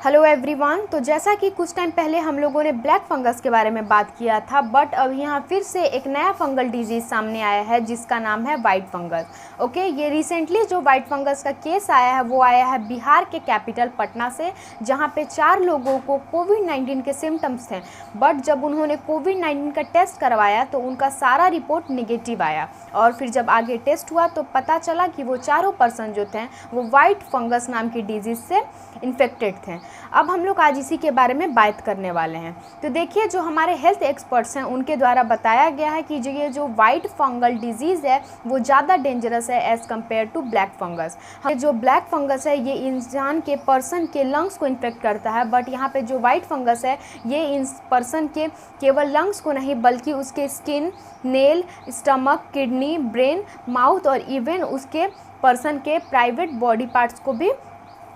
Hello everyone. तो जैसा कि कुछ टाइम पहले हम लोगों ने ब्लैक फंगस के बारे में बात किया था, बट अब यहाँ फिर से एक नया फंगल डिजीज़ सामने आया है जिसका नाम है वाइट फंगस। ओके, ये रिसेंटली जो वाइट फंगस का केस आया है वो आया है बिहार के कैपिटल पटना से, जहाँ पे 4 लोगों को कोविड-19 के सिम्टम्स थे। बट जब उन्होंने कोविड-19 का टेस्ट करवाया तो उनका सारा रिपोर्ट नेगेटिव आया, और फिर जब आगे टेस्ट हुआ तो पता चला कि वो चारों पर्सन जो थे वो वाइट फंगस नाम की डिजीज़ से इन्फेक्टेड थे। अब हम लोग आज इसी के बारे में बात करने वाले हैं। तो देखिए, जो हमारे हेल्थ एक्सपर्ट्स हैं उनके द्वारा बताया गया है कि ये जो वाइट फंगल डिजीज़ है वो ज़्यादा डेंजरस है as compared to black fungus. जो ब्लैक फंगस है ये इंसान के पर्सन के लंग्स को इन्फेक्ट करता है, बट यहाँ पे जो वाइट फंगस है ये इस पर्सन के केवल लंग्स को नहीं बल्कि उसके skin, nail, stomach, kidney, brain, mouth और इवन उसके पर्सन के प्राइवेट बॉडी पार्ट्स को भी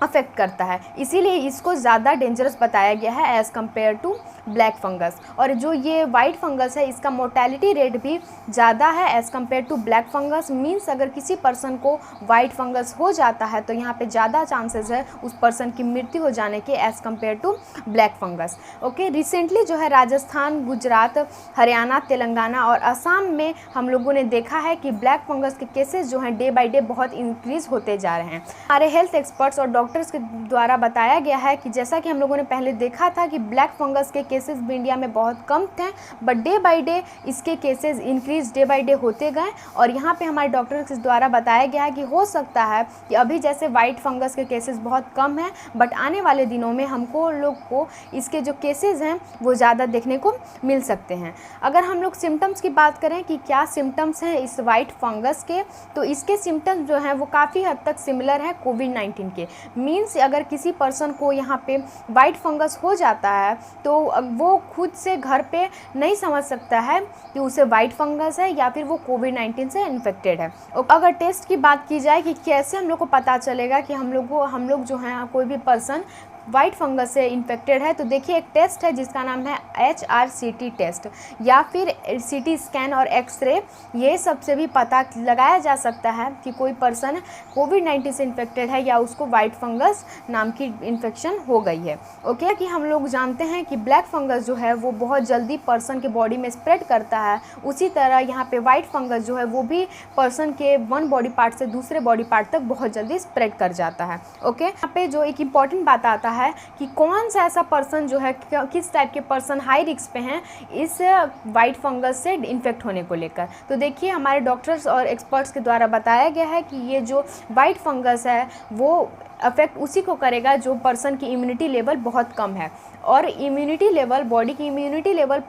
अफेक्ट करता है। इसीलिए इसको ज़्यादा डेंजरस बताया गया है as compared to black fungus. और जो ये वाइट फंगस है इसका मोर्टेलिटी रेट भी ज़्यादा है as compared to black fungus. Means अगर किसी पर्सन को वाइट फंगस हो जाता है तो यहाँ पे ज़्यादा चांसेस है उस पर्सन की मृत्यु हो जाने के as compared to black fungus. Okay, recently जो है राजस्थान, गुजरात, हरियाणा, तेलंगाना और असम में हम लोगों ने देखा है कि ब्लैक फंगस के केसेस जो हैं डे बाई डे बहुत इंक्रीज़ होते जा रहे हैं। हमारे हेल्थ एक्सपर्ट्स और डॉक्टर्स के द्वारा बताया गया है कि जैसा कि हम लोगों ने पहले देखा था कि ब्लैक फंगस के केसेस भी इंडिया में बहुत कम थे, बट डे बाय डे इसके cases increase day by day होते गए। और यहाँ पे हमारे डॉक्टर्स के द्वारा बताया गया है कि हो सकता है कि अभी जैसे वाइट फंगस के केसेस बहुत कम हैं, बट आने वाले दिनों में हमको लोग को इसके जो केसेस हैं वो ज़्यादा देखने को मिल सकते हैं। अगर हम लोग सिम्टम्स की बात करें कि क्या सिम्टम्स हैं इस वाइट फंगस के, तो इसके सिम्टम्स जो हैं वो काफ़ी हद तक सिमिलर है कोविड-19 के। मीन्स अगर किसी पर्सन को यहाँ पे वाइट फंगस हो जाता है तो वो खुद से घर पे नहीं समझ सकता है कि उसे वाइट फंगस है या फिर वो कोविड-19 से इन्फेक्टेड है। और अगर टेस्ट की बात की जाए कि कैसे हम लोग को पता चलेगा कि हम लोग जो हैं कोई भी पर्सन वाइट फंगस से इन्फेक्टेड है, तो देखिए एक टेस्ट है जिसका नाम है HRCT टेस्ट या फिर CT स्कैन और एक्सरे। ये सबसे भी पता लगाया जा सकता है कि कोई पर्सन कोविड-19 से इन्फेक्टेड है या उसको वाइट फंगस नाम की इन्फेक्शन हो गई है। ओके, कि हम लोग जानते हैं कि ब्लैक फंगस जो है वो बहुत जल्दी पर्सन के बॉडी में स्प्रेड करता है, उसी तरह यहाँ पे वाइट फंगस जो है वो भी पर्सन के वन बॉडी पार्ट से दूसरे बॉडी पार्ट तक बहुत जल्दी स्प्रेड कर जाता है। ओके, यहाँ पे जो एक इम्पॉर्टेंट बात आता है कि कौन सा ऐसा पर्सन जो है, किस टाइप के पर्सन हाई रिस्क पे हैं इस वाइट फंगस से इन्फेक्ट होने को लेकर। तो देखिए, हमारे डॉक्टर्स और एक्सपर्ट्स के द्वारा बताया गया है कि ये जो वाइट फंगस है वो अफेक्ट उसी को करेगा जो पर्सन की इम्यूनिटी लेवल बहुत कम है। और इम्यूनिटी लेवल, बॉडी की इम्यूनिटी लेवल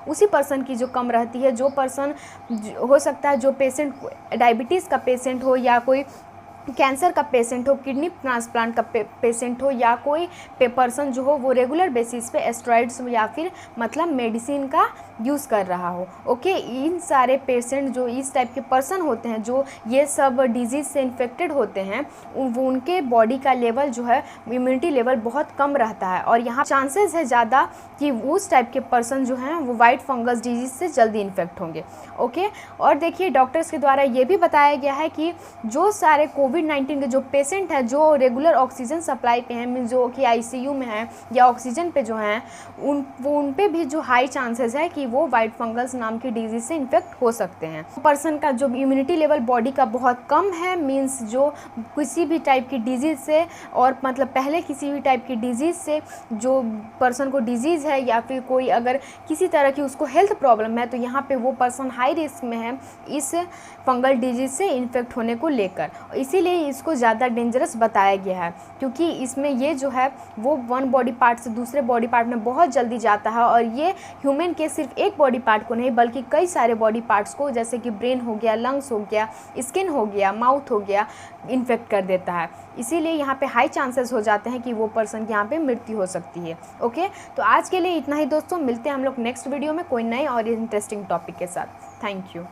उसी पर्सन की जो कम रहती है, जो पर्सन हो सकता है जो पेशेंट डायबिटीज़ का पेशेंट हो या कोई कैंसर का पेशेंट हो, किडनी ट्रांसप्लांट का पेशेंट हो या कोई पर्सन जो हो वो रेगुलर बेसिस पे एस्टेरॉइड्स या फिर मतलब मेडिसिन का यूज़ कर रहा हो। ओके, इन सारे पेशेंट जो इस टाइप के पर्सन होते हैं जो ये सब डिजीज़ से इन्फेक्टेड होते हैं, उनके बॉडी का लेवल जो है इम्यूनिटी लेवल बहुत कम रहता है, और यहाँ चांसेस है ज़्यादा कि उस टाइप के पर्सन जो हैं वो वाइट फंगस डिजीज़ से जल्दी इन्फेक्ट होंगे। ओके, और देखिए डॉक्टर्स के द्वारा ये भी बताया गया है कि जो सारे कोविड-19 के जो पेशेंट हैं जो रेगुलर ऑक्सीजन सप्लाई पे हैं, मीन जो कि ICU में हैं या ऑक्सीजन पे जो हैं, उन पे भी जो हाई चांसेस है कि वो वाइट फंगस नाम की डिजीज़ से इन्फेक्ट हो सकते हैं। पर्सन का जो इम्यूनिटी लेवल बॉडी का बहुत कम है, मीन्स जो किसी भी टाइप की डिजीज़ से और मतलब पहले किसी भी टाइप की डिजीज़ से जो पर्सन को डिजीज़ है या फिर कोई अगर किसी तरह की उसको हेल्थ प्रॉब्लम है, तो यहाँ पे वो पर्सन हाई रिस्क में है इस फंगल डिजीज़ से इन्फेक्ट होने को लेकर। इसीलिए इसको ज़्यादा डेंजरस बताया गया है, क्योंकि इसमें ये जो है वो वन बॉडी पार्ट से दूसरे बॉडी पार्ट में बहुत जल्दी जाता है, और ये ह्यूमन के सिर्फ एक बॉडी पार्ट को नहीं बल्कि कई सारे बॉडी पार्ट्स को, जैसे कि ब्रेन हो गया, लंग्स हो गया, स्किन हो गया, माउथ हो गया, इन्फेक्ट कर देता है। इसीलिए यहाँ पे हाई चांसेस हो जाते हैं कि वो पर्सन की यहाँ पे मृत्यु हो सकती है। ओके, तो आज के लिए इतना ही दोस्तों, मिलते हैं हम लोग नेक्स्ट वीडियो में कोई नए और इंटरेस्टिंग टॉपिक के साथ। Thank you.